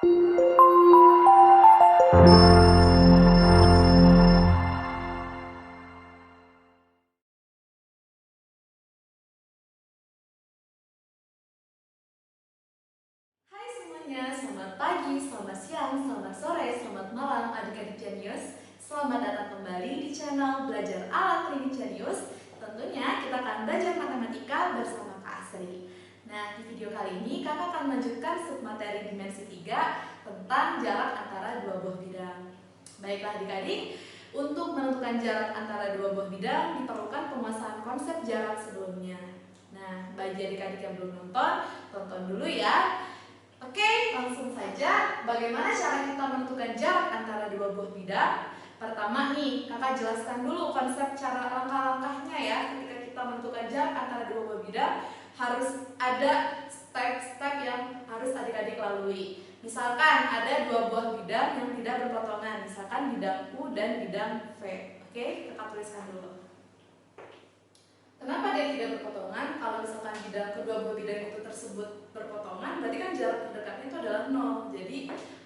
Hai semuanya, selamat pagi, selamat siang, selamat sore, selamat malam adik-adik Jenius. Selamat datang kembali di channel Belajar Ala Klinik Jenius. Tentunya kita akan belajar matematika bersama Kak Asri. Nah, di video kali ini kakak akan melanjutkan submateri dimensi 3 tentang jarak antara dua buah bidang. Baiklah adik-adik, untuk menentukan jarak antara dua buah bidang diperlukan penguasaan konsep jarak sebelumnya. Nah, bagi adik-adik yang belum nonton, tonton dulu ya. Oke, langsung saja. Bagaimana cara kita menentukan jarak antara dua buah bidang? Pertama nih, kakak jelaskan dulu konsep cara langkah-langkahnya ya. Ketika kita menentukan jarak antara dua buah bidang, harus ada step-step yang harus adik-adik lalui. Misalkan ada dua buah bidang yang tidak berpotongan, misalkan bidang U dan bidang V. Oke, kakak tuliskan dulu. Kenapa dia tidak berpotongan? Kalau misalkan kedua buah bidang itu tersebut berpotongan, berarti kan jarak terdekatnya itu adalah 0. Jadi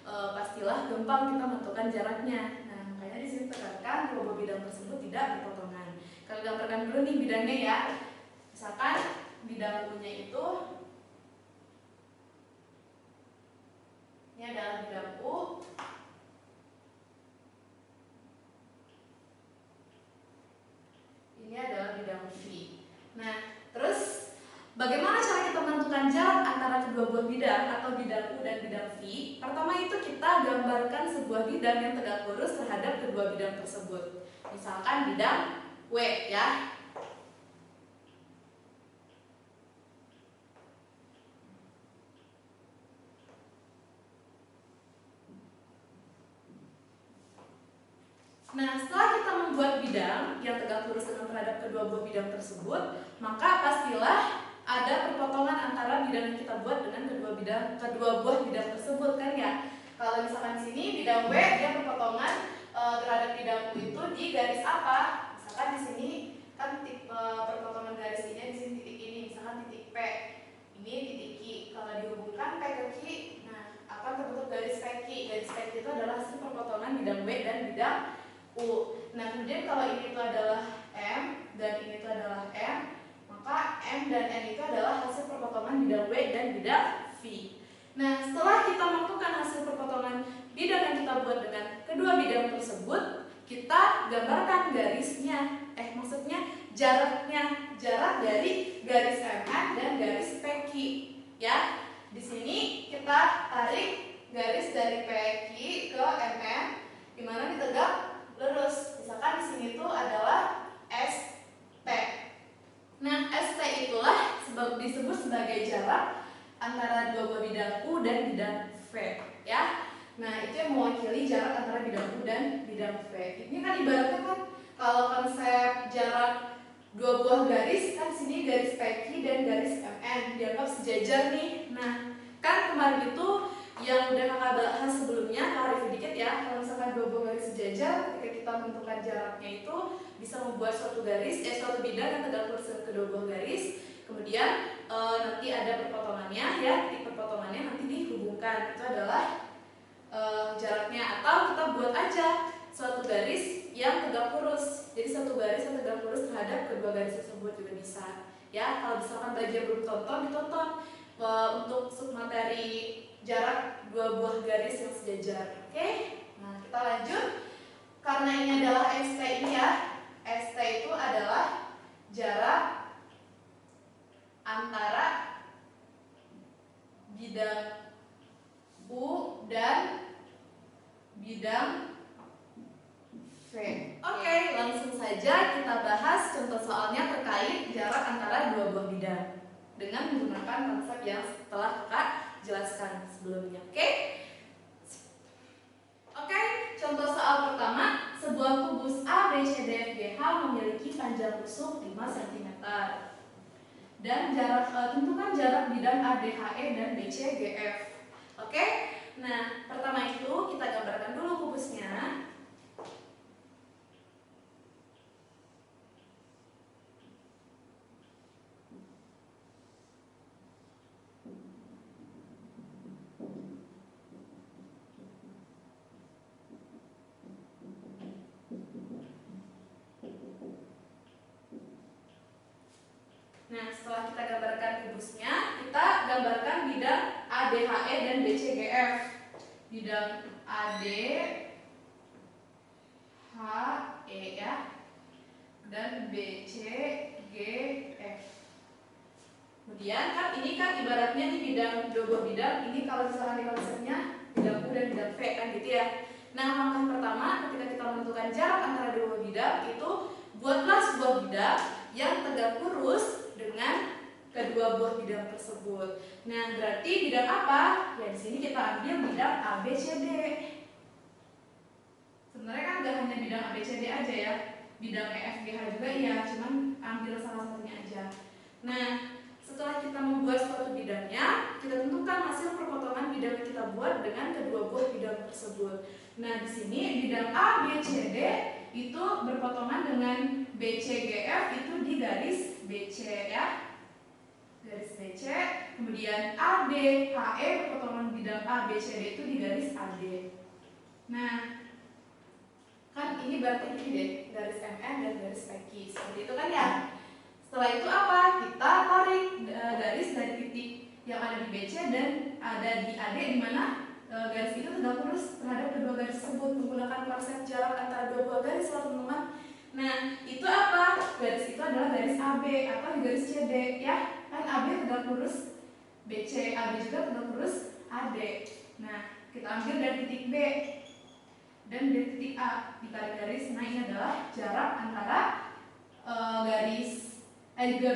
pastilah gampang kita menentukan jaraknya. Nah, makanya di sini tekankan dua buah bidang tersebut tidak berpotongan. Kalau gambarkan dulu nih bidangnya ya. Misalkan bidang U-nya itu ini adalah bidang U. Ini adalah bidang V. Nah, terus bagaimana cara kita menentukan jarak antara kedua buah bidang atau bidang U dan bidang V? Pertama itu kita gambarkan sebuah bidang yang tegak lurus terhadap kedua bidang tersebut. Misalkan bidang W ya. Nah, setelah kita membuat bidang yang tegak lurus dengan terhadap kedua buah bidang tersebut, maka pastilah ada perpotongan antara bidang yang kita buat dengan kedua buah bidang tersebut kan ya. Kalau misalkan di sini bidang W dia perpotongan terhadap bidang U itu di garis apa? Misalkan di sini kan perpotongan garis ini di sini titik ini, misalkan titik P. Ini titik Q. Kalau dihubungkan P ke Q, nah akan terbentuk garis PQ. Garis PQ itu adalah hasil perpotongan bidang W dan bidang U. Nah, kemudian kalau ini itu adalah M dan ini itu adalah M, maka M dan N itu adalah hasil perpotongan bidang W dan bidang V. Nah, setelah kita menentukan hasil perpotongan bidang yang kita buat dengan kedua bidang tersebut, kita gambarkan garisnya. Maksudnya jaraknya, jarak dari garis MN dan garis PQ. Ya, di sini kita tarik garis dari PQ ke MN, di mana ditegak lurus. Misalkan di sini tuh adalah ST. Nah, ST itulah disebut sebagai jarak antara dua buah bidang U dan bidang V, ya. Nah, itu yang mewakili jarak antara bidang U dan bidang V. Ini kan ibaratnya kan kalau konsep jarak dua buah garis kan sini garis PQ dan garis MN dianggap sejajar nih. Nah, kan kemarin itu yang udah kakak bahas sebelumnya, kakak review dikit ya. Kalau misalkan dua buah garis sejajar, ketika kita menentukan jaraknya itu bisa membuat suatu bidang yang tegak lurus dengan kedua buah garis. Kemudian nanti ada perpotongannya ya, titik perpotongannya nanti dihubungkan. Itu adalah jaraknya. Atau kita buat aja suatu garis yang tegak lurus. Jadi satu garis yang tegak lurus terhadap kedua garis tersebut juga bisa. Ya, kalau misalkan belajar belum tonton, ditonton untuk submateri jarak dua buah garis yang sejajar. Oke? Nah, kita lanjut. Karena ini adalah ST ini ya. ST itu adalah jarak antara bidang U dan bidang V. Oke, langsung saja kita bahas contoh soalnya terkait jarak antara dua buah bidang dengan menggunakan konsep yang telah kakak jelaskan sebelumnya. Oke, contoh soal pertama, sebuah kubus A, B, C, D, F, G, H memiliki panjang rusuk 5 cm dan tentukan jarak bidang A, D, H, E dan B, C, G, F. Oke, nah pertama itu kita gambarkan dulu kubusnya. Nah, setelah kita gambarkan kubusnya, kita gambarkan bidang ADHE dan BCGF. Bidang ADHE ya, dan BCGF. Kemudian kan ini kan ibaratnya nih bidang dua buah bidang, ini kalau misalkan di konsepnya bidang U dan bidang V kan gitu ya. Nah, langkah pertama ketika kita menentukan jarak antara dua buah bidang itu buatlah sebuah bidang yang tegak lurus dengan kedua buah bidang tersebut. Nah, berarti bidang apa? Ya di sini kita ambil bidang ABCD. Sebenarnya kan gak hanya bidang ABCD aja ya, bidang EFGH juga ya, cuman ambil salah satunya aja. Nah, setelah kita membuat suatu bidangnya, kita tentukan hasil perpotongan bidang yang kita buat dengan kedua buah bidang tersebut. Nah, di sini bidang ABCD itu berpotongan dengan BCGF itu di garis BC ya, garis BC. Kemudian ADHE berpotongan bidang ABCD itu di garis AD. Nah, kan ini berarti gini deh, garis MN dan garis PQ seperti itu kan ya. Setelah itu apa? Kita tarik garis dari titik yang ada di BC dan ada di AD, di mana garis itu tegak lurus terhadap kedua garis tersebut menggunakan konsep jarak antara dua buah garis, teman-teman. Nah, itu apa? Garis itu adalah garis AB atau di garis CD ya. Kan AB tegak lurus BC, AB juga tegak lurus AD. Nah, kita ambil dari titik B dan dari titik A ditarik garis. Nah, ini adalah jarak antara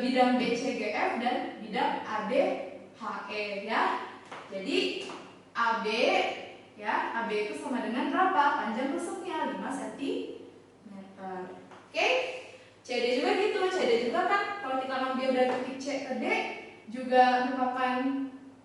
bidang BCGF dan bidang ADHE ya. Jadi AB ya, AB itu sama dengan berapa? Panjang rusuknya 5 cm. Oke? CD juga gitu. CD juga kan kalau kita ngambil dari titik C ke D juga merupakan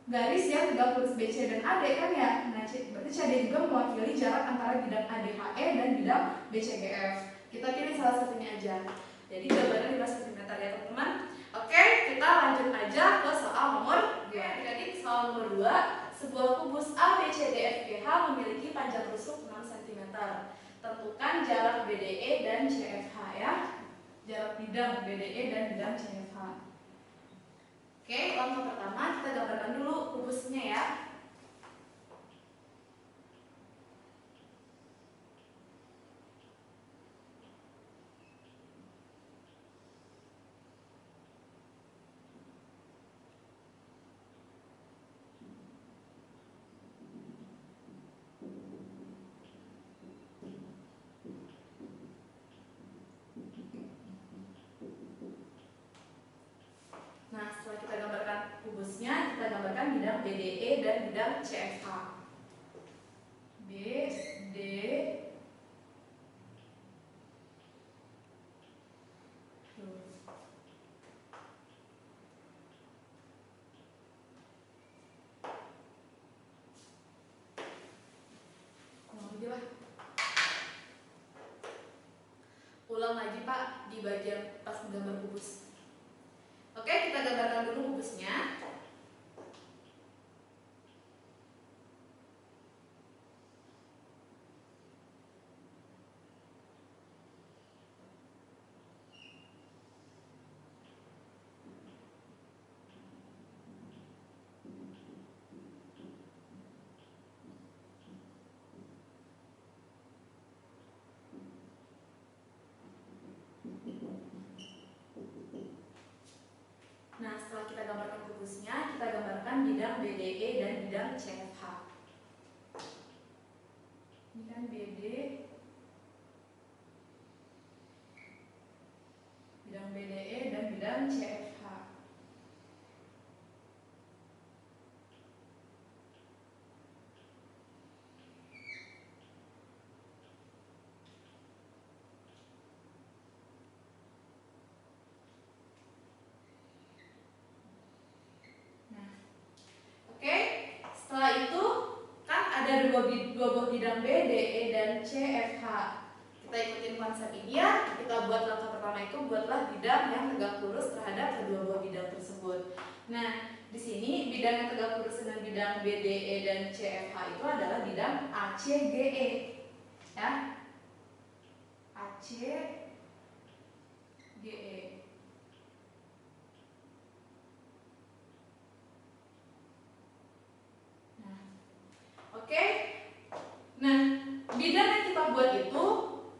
garis yang tegak lurus BC dan AD kan ya. Nah, berarti CD juga mewakili jarak antara bidang ADHE dan bidang BCGF. Kita pilih salah satunya aja. Jadi jawabannya 5 cm ya teman-teman. Oke, kita lanjut aja ke soal nomor 2. Jadi soal nomor 2, sebuah kubus ABCDFGH memiliki panjang rusuk 6 cm. Tentukan jarak BDE dan CFH ya. Jarak bidang BDE dan bidang CFH. Oke, langkah pertama kita gambarkan dulu kubusnya ya. Nah, setelah kita gambarkan kubusnya, kita gambarkan bidang BDE dan bidang CFH. BD ulang lagi Pak di bagian pas menggambar kubus. Oke, kita gambarkan dulu kubusnya. Nah, setelah kita gambarkan kubusnya, kita gambarkan bidang BDE dan bidang CFH. Ini kan BD, bidang BDE dan bidang CFH. Setelah itu kan ada dua buah bidang BDE dan CFH. Kita ikutin konsep ini ya. Kita buat langkah pertama itu buatlah bidang yang tegak lurus terhadap kedua buah bidang tersebut. Nah, di sini bidang yang tegak lurus dengan bidang BDE dan CFH itu adalah bidang ACGE. Ya. ACGE. bidang yang kita buat itu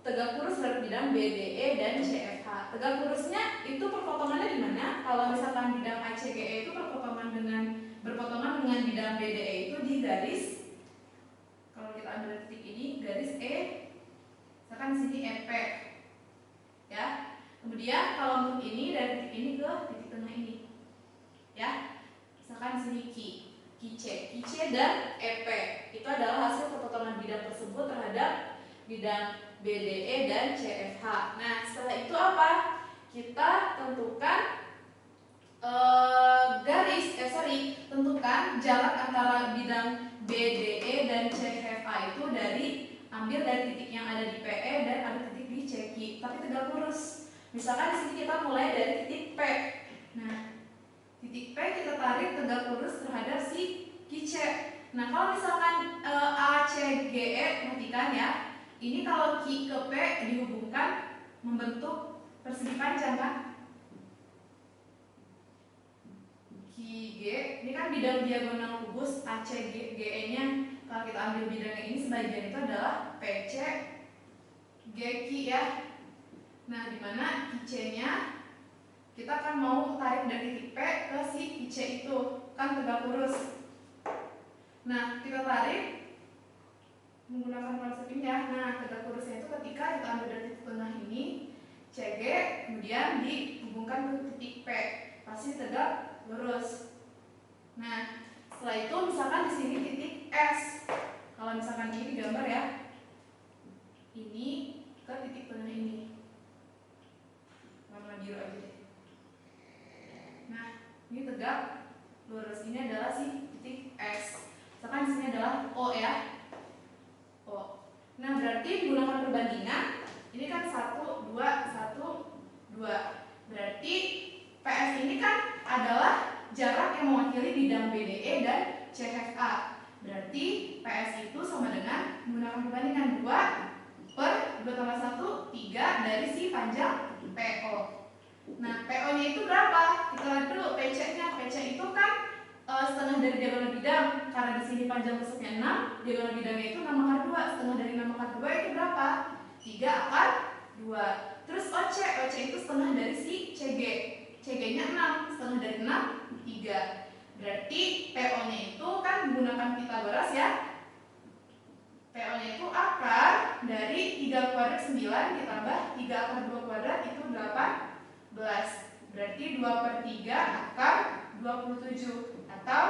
tegak lurus terhadap bidang BDE dan CFH. Tegak lurusnya itu perpotongannya di mana? Kalau misalkan bidang ACGE itu berpotongan dengan bidang BDE itu di garis, kalau kita ambil titik ini garis E, misalkan di sini EP, ya. Kemudian kalau untuk ini dari titik ini ke titik tengah ini, ya. Misalkan di sini QC dan EP itu adalah hasil perpotongan bidang tersebut terhadap bidang BDE dan CFH. Nah, setelah itu apa? Kita tentukan tentukan jarak antara bidang BDE dan CFH itu ambil dari titik yang ada di PE dan ada titik di CQ, tapi tegak lurus. Misalkan di sini kita mulai dari titik P. Nah, titik P kita tarik tegak lurus terhadap si QC. Nah, kalau misalkan ACGE, perhatikan ya. Ini kalau Q ke P dihubungkan membentuk persegi panjang kan? QG, ini kan bidang diagonal kubus ACGE-nya. Kalau kita ambil bidangnya ini sebagian itu adalah PC GQ ya. Nah, di mana QC-nya kita akan mau tarik dari titik P ke si QC itu, kan tegak lurus. Nah, kita tarik menggunakan konsep ini ya. Nah, tegak lurusnya itu ketika kita ambil dari titik tengah ini CG, kemudian dihubungkan ke titik P, pasti tegak lurus. Nah, setelah itu misalkan di sini titik S. Kalau misalkan ini digambar ya, ini ke titik tengah ini, warna biru aja deh. Nah, ini tegak lurus. Ini adalah si titik S. Misalkan di sini adalah O ya. O. Nah, berarti menggunakan perbandingan ini kan 1, 2, 1, 2. Berarti PS ini kan adalah jarak yang mewakili bidang BDE dan CFA. Berarti PS itu sama dengan menggunakan perbandingan 2 per 2 tambah 1, 3 dari si panjang PO. Nah, PO-nya itu berapa? Kita lihat dulu PC-nya. PC itu kan setengah dari diagonal bidang. Karena di sini panjang tusuknya 6, diagonal bidangnya itu 6 akar 2. Setengah dari 6 akar 2 itu berapa? 3 akar 2. Terus OC itu setengah dari si CG. CG-nya 6, setengah dari 6, 3. Berarti PO-nya itu kan menggunakan Pythagoras ya. PO-nya itu akar dari 3 kuadrat 9 ditambah 3 akar 2 kuadrat itu 18. Berarti 2 per 3 akar 27. Atau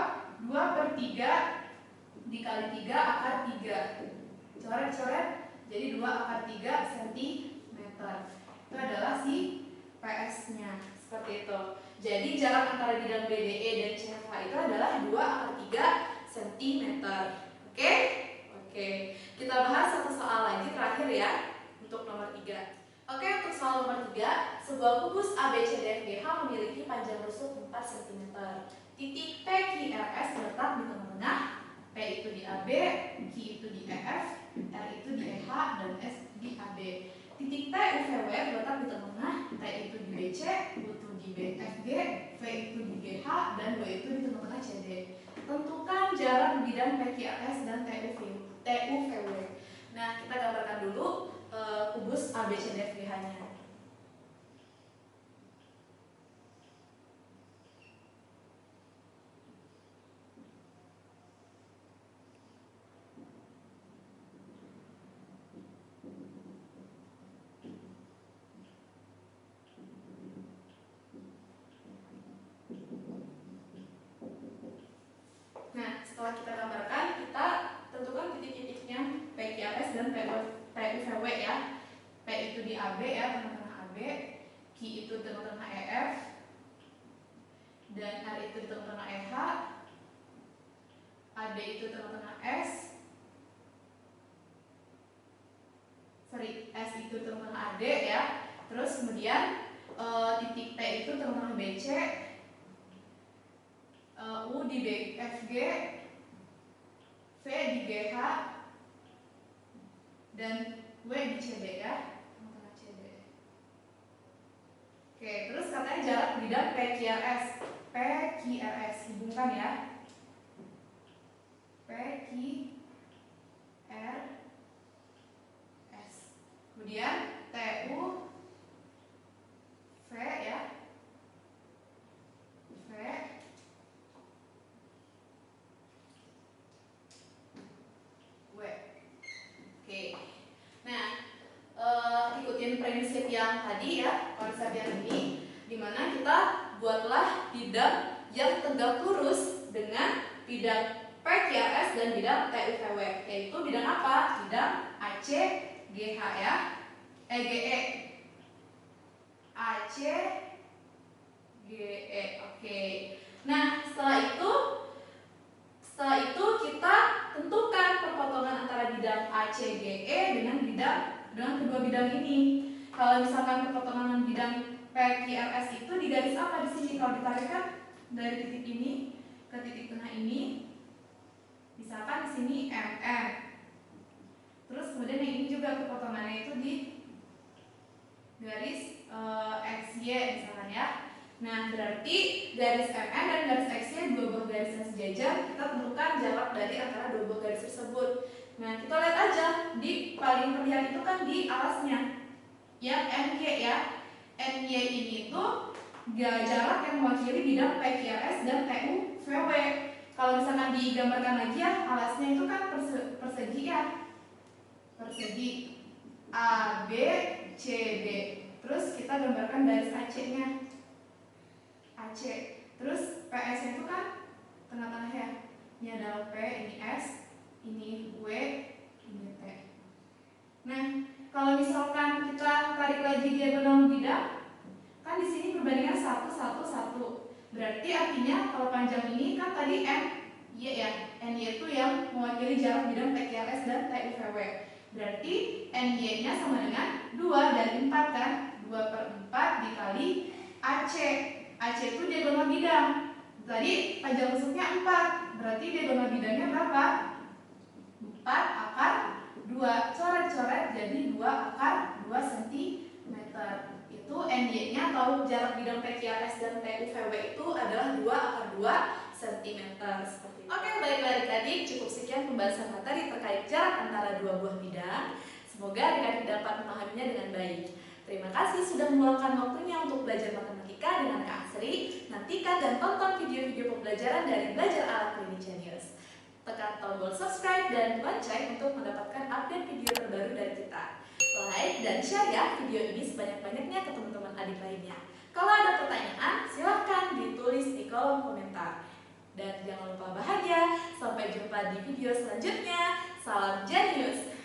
2 per 3 dikali 3 akar 3. Coret-coret jadi 2 akar 3 cm. Itu adalah si PS-nya. Seperti itu. Jadi jarak antara bidang BDE dan CFH itu adalah 2 akar 3 cm. Oke? Oke. Kita bahas satu soal lagi terakhir ya, untuk nomor 3. Oke, untuk soal nomor 3, sebuah kubus ABCDFGH memiliki panjang rusuk 4 cm. Titik PQRS terletak di tengah-tengah, P itu di AB, Q itu di EF, R itu di EH, dan S di AB. Titik T UVW terletak di tengah-tengah, T itu di BC, U itu di BFG, V itu di GH, dan W itu di tengah-tengah CD. Tentukan jarak bidang PQRS dan TUVW. Nah, kita gambarkan dulu kubus ABCDFGH-nya. Nah, setelah kita gambarkan, kita tentukan titik-titiknya PQRS dan TUVW ya. P itu di AB ya, tengah-tengah AB, Q itu tengah-tengah EF, dan R itu di tengah-tengah EH, AD itu tengah-tengah S, S itu tengah-tengah AD ya. Terus kemudian titik T itu tengah-tengah BC, U di BFG, V di GH, dan W di CD ya, tengah-tengah CD. Oke, terus katanya jarak bidang PQRS. PQRS hubungkan ya. PQRS yang tadi ya, konsep yang ini, dimana kita buatlah bidang yang tegak lurus dengan bidang PQRS dan bidang TUVW, yaitu bidang apa? Bidang AC, GH ya, GE, AC, GE, oke. Nah setelah itu kita tentukan perpotongan antara bidang ACGE dengan kedua bidang ini. Kalau misalkan perpotongan bidang PQRS itu di garis apa di sini? Kalau ditarikkan dari titik ini ke titik tengah ini, misalkan di sini MM. Terus kemudian yang ini juga perpotongannya itu di garis XY misalkan ya. Nah, berarti garis MM dan garis XY dua buah garis yang sejajar, kita tentukan jarak dari antara dua buah garis tersebut. Nah, kita lihat aja di paling terlihat itu kan di alasnya. Ya, NY ya. NY ini tuh jarak yang mewakili bidang PQRS dan TUVW. Kalau misalkan digambarkan lagi ya, alasnya itu kan persegi ya. Persegi AB, CD. Terus kita gambarkan garis AC-nya. AC. Terus PS itu kan tengah-tengah ya. Ini adalah P, ini S, ini W, ini T. Nah, kalau misalkan kita tarik lagi diagonal bidang, kan di sini perbandingan 1, 1, 1. Berarti artinya kalau panjang ini kan tadi N, Y ya. NY itu yang mewakili jarak bidang PQRS dan TUVW. Berarti NY-nya sama dengan 2 dari 4 kan? 2/4 dikali AC. AC itu diagonal bidang. Tadi panjang rusuknya 4. Berarti diagonal bidangnya berapa? 4/2. Coret-coret jadi 2/2 cm. Itu NY-nya atau jarak bidang PQRS dan TUVW itu adalah 2/2 cm. Seperti itu. Oke, baiklah adik-adik, cukup sekian pembahasan materi terkait jarak antara dua buah bidang. Semoga adik-adik dapat memahaminya dengan baik. Terima kasih sudah meluangkan waktunya untuk belajar matematika dengan Kak Asri. Nantikan dan tonton video-video pembelajaran dari Belajar ala Klinik Genius. Tekan tombol subscribe dan lonceng untuk mendapatkan update video terbaru dari kita. Like dan share ya video ini sebanyak-banyaknya ke teman-teman adik lainnya. Kalau ada pertanyaan, silahkan ditulis di kolom komentar. Dan jangan lupa bahagia. Sampai jumpa di video selanjutnya. Salam Genius.